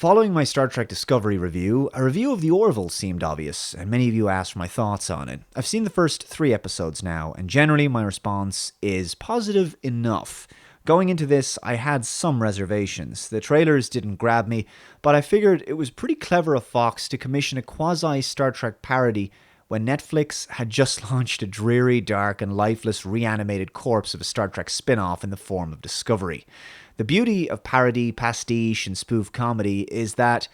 Following my Star Trek Discovery review, a review of the Orville seemed obvious, and many of you asked for my thoughts on it. I've seen the first 3 episodes now, and generally my response is positive enough. Going into this, I had some reservations. The trailers didn't grab me, but I figured it was pretty clever of Fox to commission a quasi-Star Trek parody when Netflix had just launched a dreary, dark, and lifeless reanimated corpse of a Star Trek spin-off in the form of Discovery. The beauty of parody, pastiche, and spoof comedy is that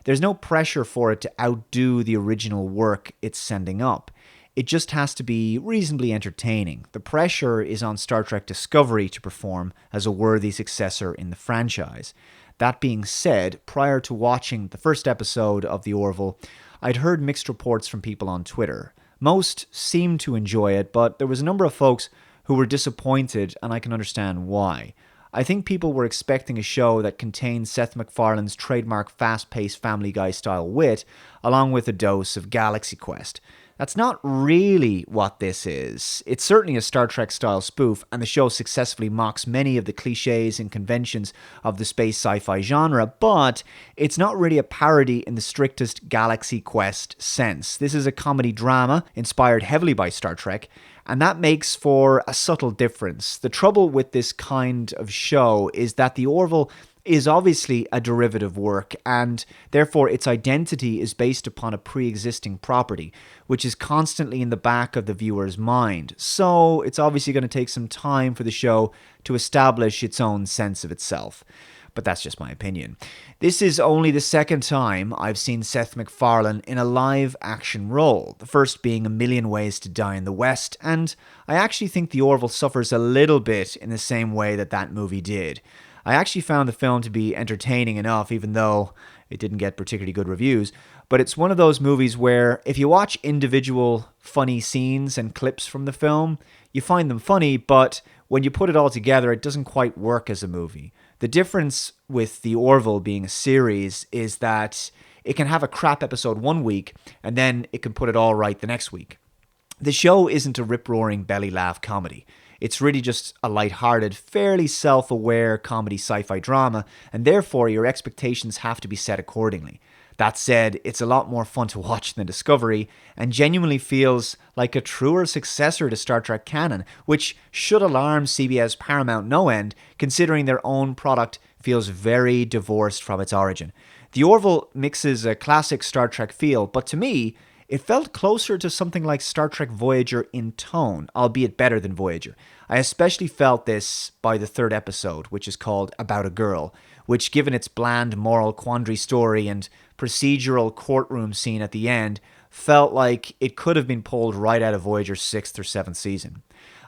there's no pressure for it to outdo the original work it's sending up. It just has to be reasonably entertaining. The pressure is on Star Trek Discovery to perform as a worthy successor in the franchise. That being said, prior to watching the first episode of The Orville, I'd heard mixed reports from people on Twitter. Most seemed to enjoy it, but there was a number of folks who were disappointed, and I can understand why. I think people were expecting a show that contained Seth MacFarlane's trademark fast-paced Family Guy-style wit, along with a dose of Galaxy Quest. That's not really what this is. It's certainly a Star Trek-style spoof, and the show successfully mocks many of the cliches and conventions of the space sci-fi genre, but it's not really a parody in the strictest Galaxy Quest sense. This is a comedy drama inspired heavily by Star Trek, and that makes for a subtle difference. The trouble with this kind of show is that The Orville is obviously a derivative work, and therefore its identity is based upon a pre-existing property, which is constantly in the back of the viewer's mind. So it's obviously going to take some time for the show to establish its own sense of itself. But that's just my opinion. This is only the second time I've seen Seth MacFarlane in a live-action role, the first being A Million Ways to Die in the West, and I actually think The Orville suffers a little bit in the same way that movie did. I actually found the film to be entertaining enough, even though it didn't get particularly good reviews, but it's one of those movies where if you watch individual funny scenes and clips from the film, you find them funny, but when you put it all together, it doesn't quite work as a movie. The difference with The Orville being a series is that it can have a crap episode one week, and then it can put it all right the next week. The show isn't a rip-roaring belly laugh comedy. It's really just a lighthearted, fairly self-aware comedy sci-fi drama, and therefore your expectations have to be set accordingly. That said, it's a lot more fun to watch than Discovery, and genuinely feels like a truer successor to Star Trek canon, which should alarm CBS Paramount no end, considering their own product feels very divorced from its origin. The Orville mixes a classic Star Trek feel, but to me, it felt closer to something like Star Trek Voyager in tone, albeit better than Voyager. I especially felt this by the third episode, which is called About a Girl, which, given its bland moral quandary story and procedural courtroom scene at the end, felt like it could have been pulled right out of Voyager's 6th or 7th season.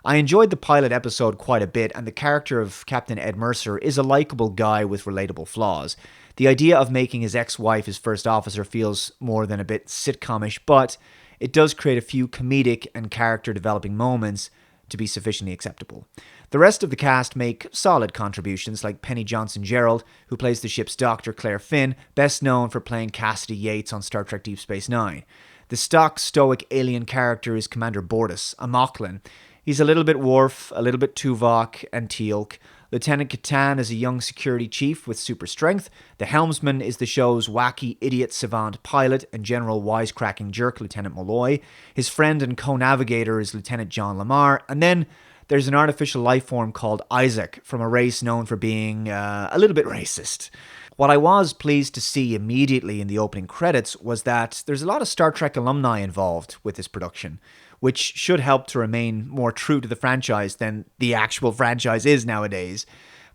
I enjoyed the pilot episode quite a bit, and the character of Captain Ed Mercer is a likable guy with relatable flaws. The idea of making his ex-wife his first officer feels more than a bit sitcomish, but it does create a few comedic and character-developing moments to be sufficiently acceptable. The rest of the cast make solid contributions, like Penny Johnson-Gerald, who plays the ship's doctor, Claire Finn, best known for playing Cassidy Yates on Star Trek Deep Space Nine. The stock, stoic alien character is Commander Bortus, a Moclan. He's a little bit Worf, a little bit Tuvok and Teal'c. Lieutenant Catan is a young security chief with super strength. The helmsman is the show's wacky idiot savant pilot and general wisecracking jerk, Lieutenant Molloy. His friend and co-navigator is Lieutenant John Lamar. And then there's an artificial life form called Isaac, from a race known for being a little bit racist. What I was pleased to see immediately in the opening credits was that there's a lot of Star Trek alumni involved with this production, which should help to remain more true to the franchise than the actual franchise is nowadays.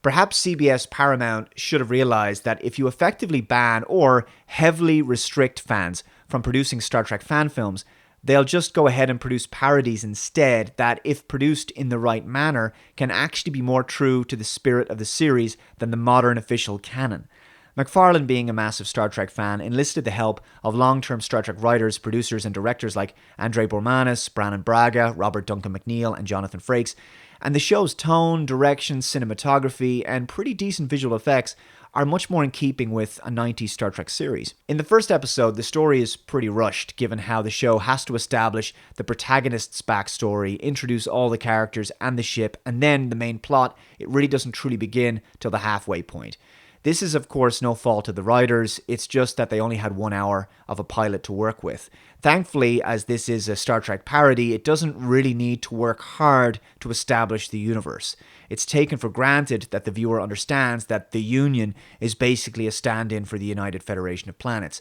Perhaps CBS Paramount should have realized that if you effectively ban or heavily restrict fans from producing Star Trek fan films, they'll just go ahead and produce parodies instead that, if produced in the right manner, can actually be more true to the spirit of the series than the modern official canon. MacFarlane, being a massive Star Trek fan, enlisted the help of long-term Star Trek writers, producers, and directors like Andre Bormanis, Brannon Braga, Robert Duncan McNeill, and Jonathan Frakes, and the show's tone, direction, cinematography, and pretty decent visual effects are much more in keeping with a 90s Star Trek series. In the first episode, the story is pretty rushed, given how the show has to establish the protagonist's backstory, introduce all the characters and the ship, and then the main plot, it really doesn't truly begin till the halfway point. This is, of course, no fault of the writers, it's just that they only had 1 hour of a pilot to work with. Thankfully, as this is a Star Trek parody, it doesn't really need to work hard to establish the universe. It's taken for granted that the viewer understands that the Union is basically a stand-in for the United Federation of Planets.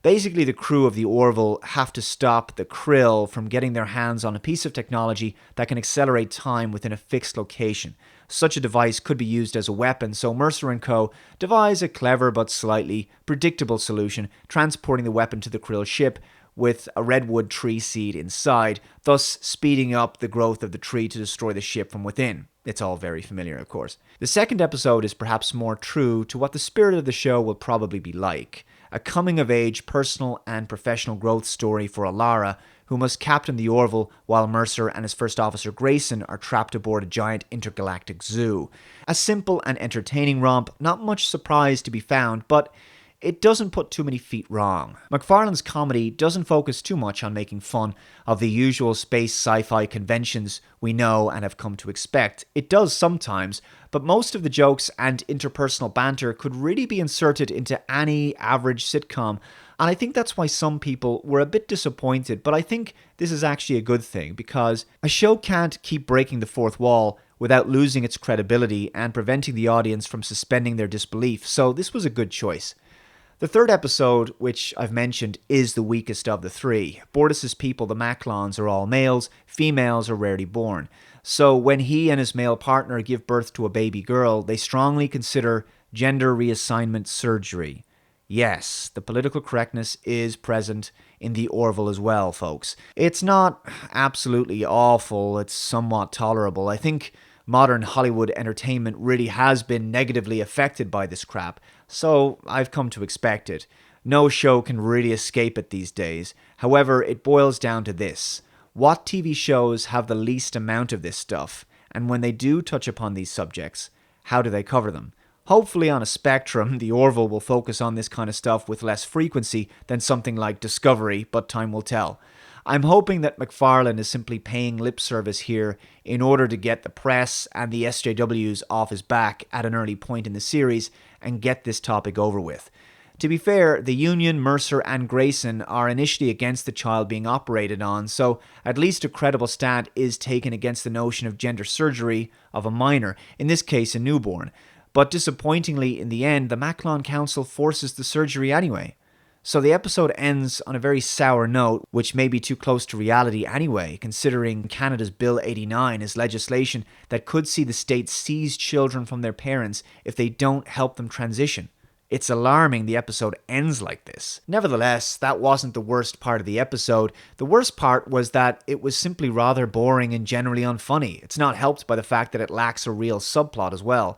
Basically, the crew of the Orville have to stop the Krill from getting their hands on a piece of technology that can accelerate time within a fixed location. Such a device could be used as a weapon, so Mercer and co. devise a clever but slightly predictable solution, transporting the weapon to the Krill ship with a redwood tree seed inside, thus speeding up the growth of the tree to destroy the ship from within. It's all very familiar, of course. The second episode is perhaps more true to what the spirit of the show will probably be like. A coming-of-age personal and professional growth story for Alara, who must captain the Orville while Mercer and his first officer Grayson are trapped aboard a giant intergalactic zoo. A simple and entertaining romp, not much surprise to be found, but it doesn't put too many feet wrong. McFarlane's comedy doesn't focus too much on making fun of the usual space sci-fi conventions we know and have come to expect. It does sometimes, but most of the jokes and interpersonal banter could really be inserted into any average sitcom, and I think that's why some people were a bit disappointed, but I think this is actually a good thing, because a show can't keep breaking the fourth wall without losing its credibility and preventing the audience from suspending their disbelief, so this was a good choice. The third episode, which I've mentioned, is the weakest of the three. Bortus's people, the Maclons, are all males, females are rarely born. So when he and his male partner give birth to a baby girl, they strongly consider gender reassignment surgery. Yes, the political correctness is present in the Orville as well, folks. It's not absolutely awful, it's somewhat tolerable. I think modern Hollywood entertainment really has been negatively affected by this crap, so I've come to expect it. No show can really escape it these days. However, it boils down to this. What TV shows have the least amount of this stuff? And when they do touch upon these subjects, how do they cover them? Hopefully on a spectrum, the Orville will focus on this kind of stuff with less frequency than something like Discovery, but time will tell. I'm hoping that McFarlane is simply paying lip service here in order to get the press and the SJWs off his back at an early point in the series and get this topic over with. To be fair, the Union, Mercer, and Grayson are initially against the child being operated on, so at least a credible stand is taken against the notion of gender surgery of a minor, in this case a newborn. But disappointingly, in the end, the Maclon Council forces the surgery anyway. So the episode ends on a very sour note, which may be too close to reality anyway, considering Canada's Bill 89 is legislation that could see the state seize children from their parents if they don't help them transition. It's alarming the episode ends like this. Nevertheless, that wasn't the worst part of the episode. The worst part was that it was simply rather boring and generally unfunny. It's not helped by the fact that it lacks a real subplot as well.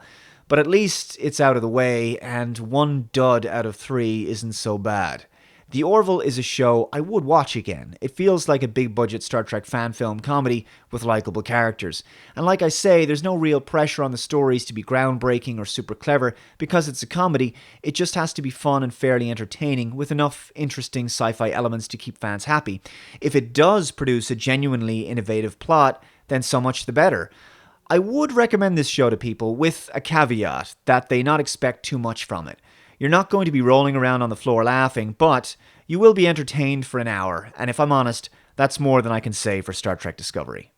But at least it's out of the way, and 1 dud out of 3 isn't so bad. The Orville is a show I would watch again. It feels like a big-budget Star Trek fan film comedy with likable characters. And like I say, there's no real pressure on the stories to be groundbreaking or super clever. Because it's a comedy, it just has to be fun and fairly entertaining with enough interesting sci-fi elements to keep fans happy. If it does produce a genuinely innovative plot, then so much the better. I would recommend this show to people with a caveat that they not expect too much from it. You're not going to be rolling around on the floor laughing, but you will be entertained for an hour, and if I'm honest, that's more than I can say for Star Trek Discovery.